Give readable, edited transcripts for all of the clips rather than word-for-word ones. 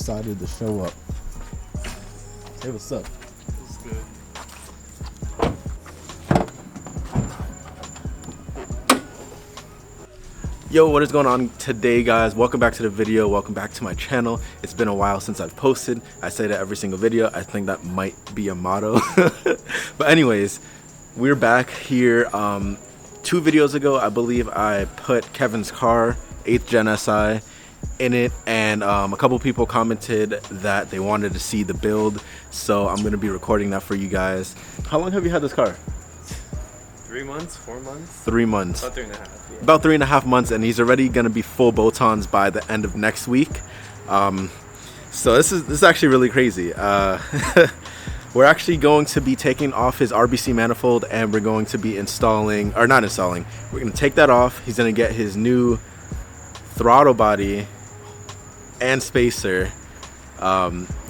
decided to show up. Hey, what's up? It's good. Yo, what is going on today, guys? Welcome back to the video. Welcome back to my channel. It's been a while since I've posted. I say that every single video. I think that might be a motto. But anyways, we're back here. 2 videos ago, I believe I put Kevin's car, 8th Gen SI, in it, and a couple people commented that they wanted to see the build, so I'm going to be recording that for you guys. How long have you had this car? 3 months, 4 months? 3 months. About 3.5. Yeah. About 3.5 months, and he's already gonna be full bolt-ons by the end of next week. So this is actually really crazy. We're actually going to be taking off his RBC manifold, and we're going to be installing, or not installing, we're gonna take that off. He's gonna get his new throttle body and spacer.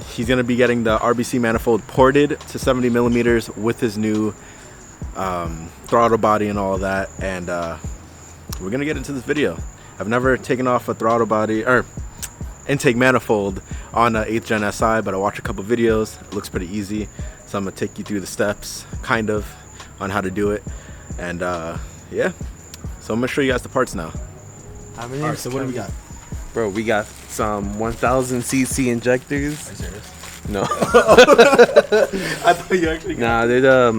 He's gonna be getting the RBC manifold ported to 70 millimeters with his new throttle body and all of that, and we're gonna get into this video. I've never taken off a throttle body or intake manifold on a 8th Gen SI, but I watched a couple videos. It looks pretty easy, so I'm gonna take you through the steps kind of on how to do it, and yeah, so I'm gonna show you guys the parts now. How many? All right, so what do we got? Bro, we got some 1000cc injectors. Are you serious? No. I thought you actually got Nah, they're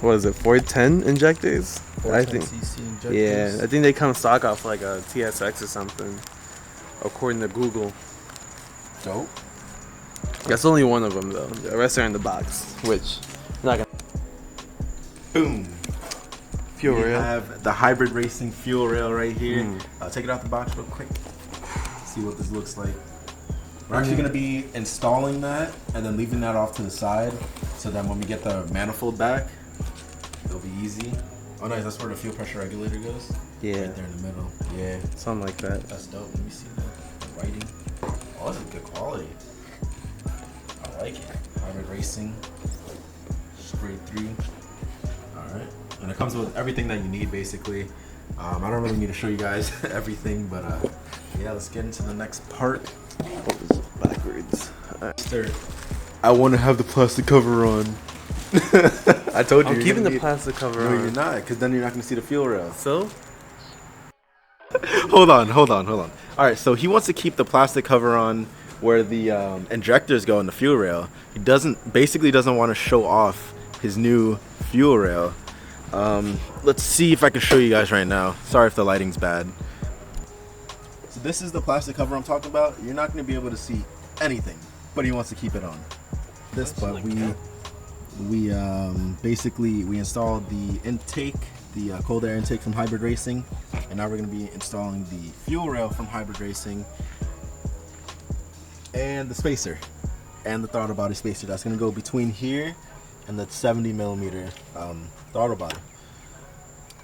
what is it, 410 injectors? I think. 410cc injectors. Yeah, I think they come stock off like a TSX or something, according to Google. Dope. That's only one of them though. The rest are in the box, which I'm not gonna. Boom. Fuel We rail. have the hybrid racing fuel rail right here. Take it out the box real quick. See what this looks like. We're actually going to be installing that and then leaving that off to the side, so that when we get the manifold back, it'll be easy. Oh nice, that's where the fuel pressure regulator goes? Yeah. Right there in the middle. Yeah. Something like that. That's dope. Let me see the writing. Oh, this is good quality. I like it. Hybrid racing. Straight through. Alright. And it comes with everything that you need, basically. I don't really need to show you guys everything, but yeah, let's get into the next part. Backwards. I want to have the plastic cover on. I told you. I'm keeping the plastic cover No, on. you're not, because then you're not going to see the fuel rail. So? Hold on. All right, so he wants to keep the plastic cover on where the injectors go in the fuel rail. He basically doesn't want to show off his new fuel rail. Let's see if I can show you guys right now. Sorry if the lighting's bad. So this is the plastic cover I'm talking about. You're not going to be able to see anything, but he wants to keep it on. But we basically we installed the intake, the cold air intake from Hybrid Racing, and now we're going to be installing the fuel rail from Hybrid Racing and the spacer and the throttle body spacer that's going to go between here and the 70 millimeter throttle body,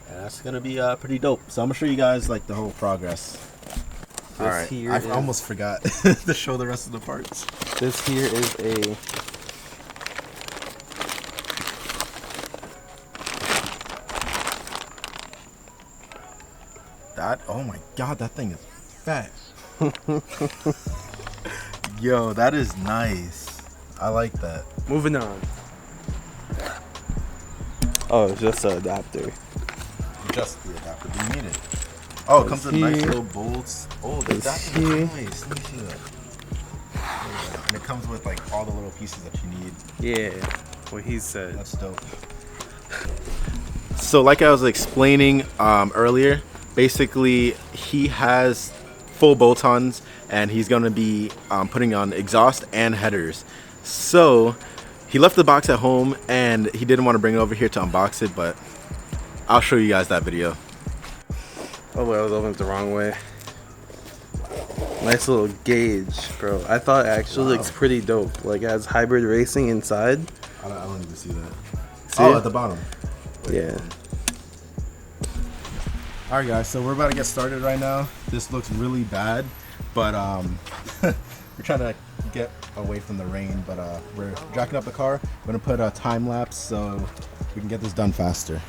and that's going to be pretty dope. So I'm going to show you guys like the whole progress. All right, I almost forgot to show the rest of the parts. This here is a oh my god, that thing is fat. Yo, that is nice. I like that. moving on. Oh, it's just an adapter. Just the adapter. Do you need it? Oh, it comes with nice here. little bolts. Oh, the adapter here. is nice. Let me see that. Yeah, and it comes with like all the little pieces that you need. Yeah, what he said. That's dope. So like I was explaining earlier, basically he has full bolt-ons and he's going to be putting on exhaust and headers. So he left the box at home and he didn't want to bring it over here to unbox it, but I'll show you guys that video. Oh, well, I was opening it the wrong way. Nice little gauge, bro. I thought it actually looks pretty dope. Like, it has hybrid racing inside. I don't need to see that. See Oh, it? at the bottom. Yeah. All right, guys. So we're about to get started right now. This looks really bad, but we're trying to get away from the rain. But we're jacking up the car. We're gonna put a time lapse so we can get this done faster.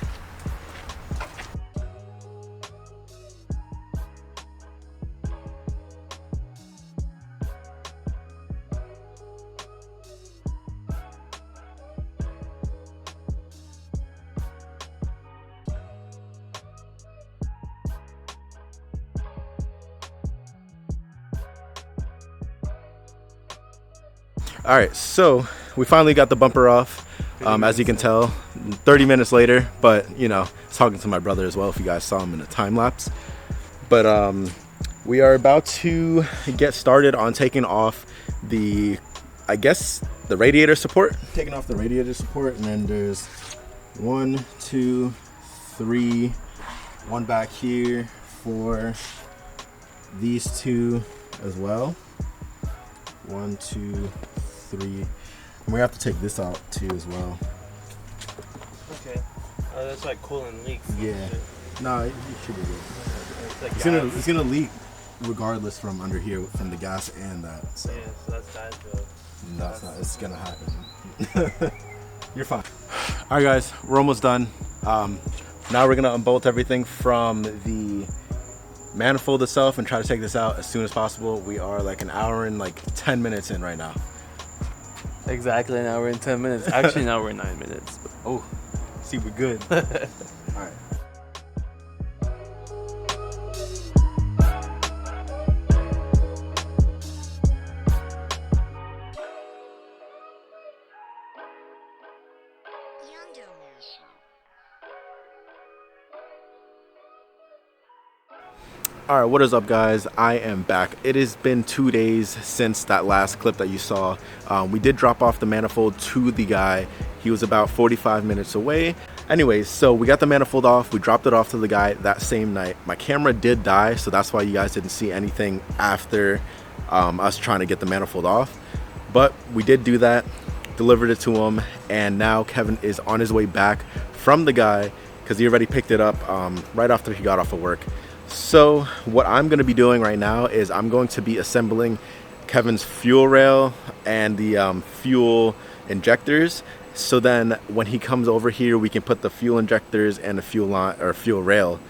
All right, so we finally got the bumper off. As you can tell, 30 minutes later, but you know, I was talking to my brother as well, if you guys saw him in a time lapse. But we are about to get started on taking off the, I guess, the radiator support. Taking off the radiator support, and then there's 1, 2, 3, one back here for these two as well. 1, 2, 3. And we have to take this out too as well. Okay. Oh, that's like coolant leaks. Yeah. No, it should be good. It's like It's gonna leak regardless from under here, from the gas and that. So. Yeah, so that's bad though. No, it's not. It's gonna happen. You're fine. All right, guys, we're almost done. Now we're gonna unbolt everything from the manifold itself and try to take this out as soon as possible. We are like an hour and like 10 minutes in right now. Exactly an hour and 10 minutes. Actually, now we're 9 minutes. Oh, see, we're good. All right. All right, what is up, guys? I am back. It has been 2 days since that last clip that you saw. We did drop off the manifold to the guy. He was about 45 minutes away. Anyways, so we got the manifold off. We dropped it off to the guy that same night. My camera did die, so that's why you guys didn't see anything after us trying to get the manifold off. But we did do that, delivered it to him, and now Kevin is on his way back from the guy because he already picked it up right after he got off of work. So what I'm going to be doing right now is I'm going to be assembling Kevin's fuel rail and the fuel injectors. So then when he comes over here, we can put the fuel injectors and the fuel line or fuel rail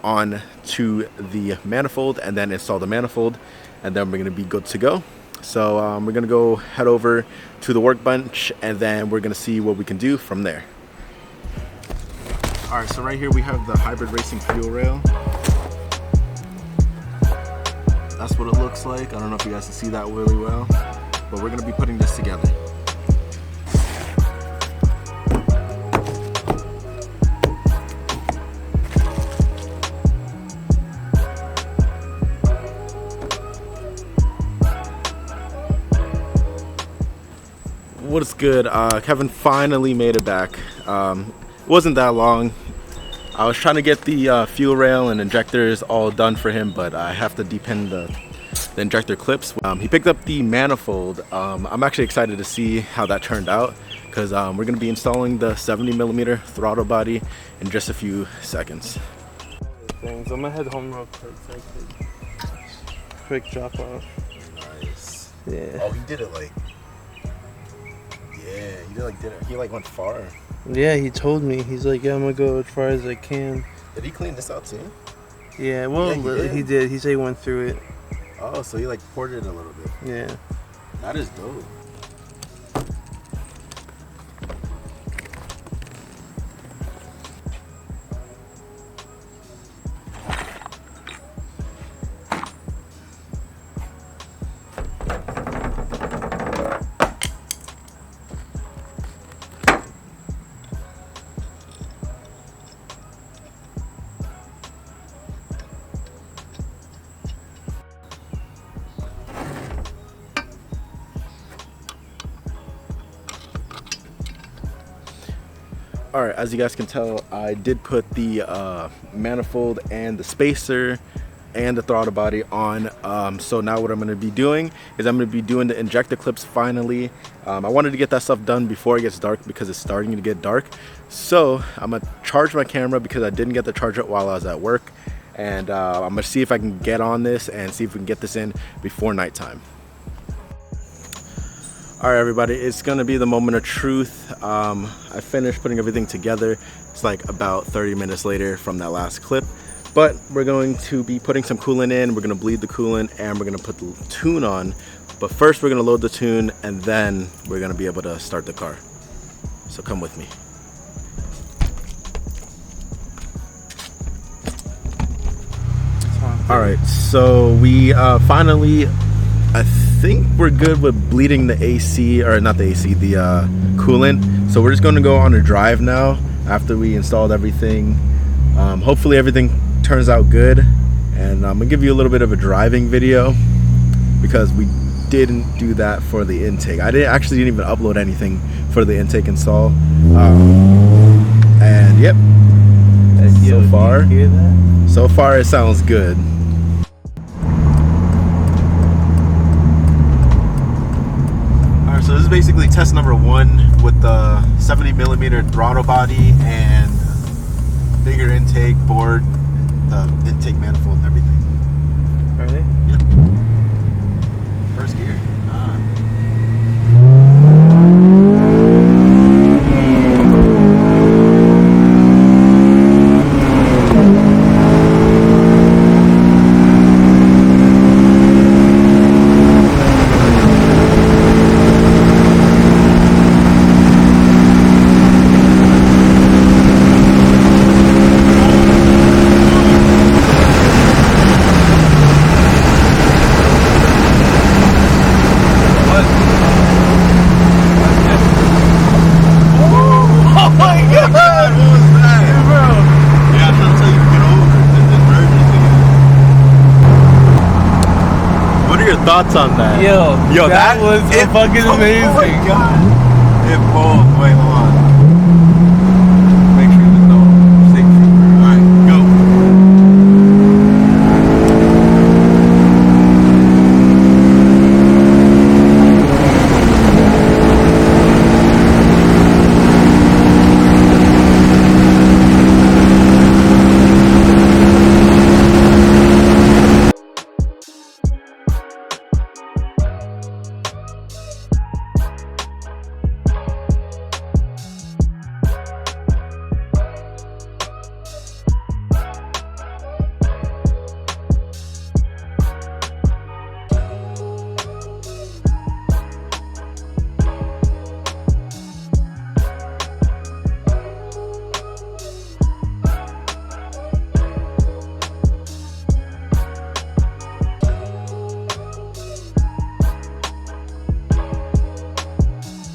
on to the manifold and then install the manifold, and then we're going to be good to go. So we're going to go head over to the workbench and then we're going to see what we can do from there. All right, so right here we have the hybrid racing fuel rail. That's what it looks like. I don't know if you guys can see that really well, but we're gonna be putting this together. What's good? Kevin finally made it back. It wasn't that long. I was trying to get the fuel rail and injectors all done for him, but I have to depend the injector clips. He picked up the manifold. I'm actually excited to see how that turned out because we're going to be installing the 70mm throttle body in just a few seconds. Things. I'm gonna head home real quick so I could quick drop off. Nice. Yeah. Oh, he did it like. Yeah, he went far. Yeah, he told me. He's like, yeah, I'm gonna go as far as I can. Did he clean this out too? Yeah, well, yeah, he did. He said he went through it. Oh, so he like poured it a little bit. Yeah. That is dope. All right, as you guys can tell, I did put the manifold and the spacer and the throttle body on. So now what I'm going to be doing is I'm going to be doing the injector clips finally. I wanted to get that stuff done before it gets dark because it's starting to get dark. So I'm going to charge my camera because I didn't get the charger while I was at work. And I'm going to see if I can get on this and see if we can get this in before nighttime. All right, everybody, it's gonna be the moment of truth. I finished putting everything together. It's like about 30 minutes later from that last clip, but we're going to be putting some coolant in. We're gonna bleed the coolant and we're gonna put the tune on. But first we're gonna load the tune and then we're gonna be able to start the car. So come with me. All right, so we finally, I think we're good with bleeding the AC, or not the AC, the coolant. So we're just going to go on a drive now after we installed everything. Hopefully everything turns out good, and I'm gonna give you a little bit of a driving video because we didn't do that for the intake. I didn't even upload anything for the intake install. And yep, so far it sounds good. Alright, so this is basically test number 1 with the 70mm throttle body and bigger intake board, the intake manifold and everything. Ready? Yep. First gear. Thoughts on that? Yo, that was fucking amazing. Oh my god. It pulled. Wait, hold on.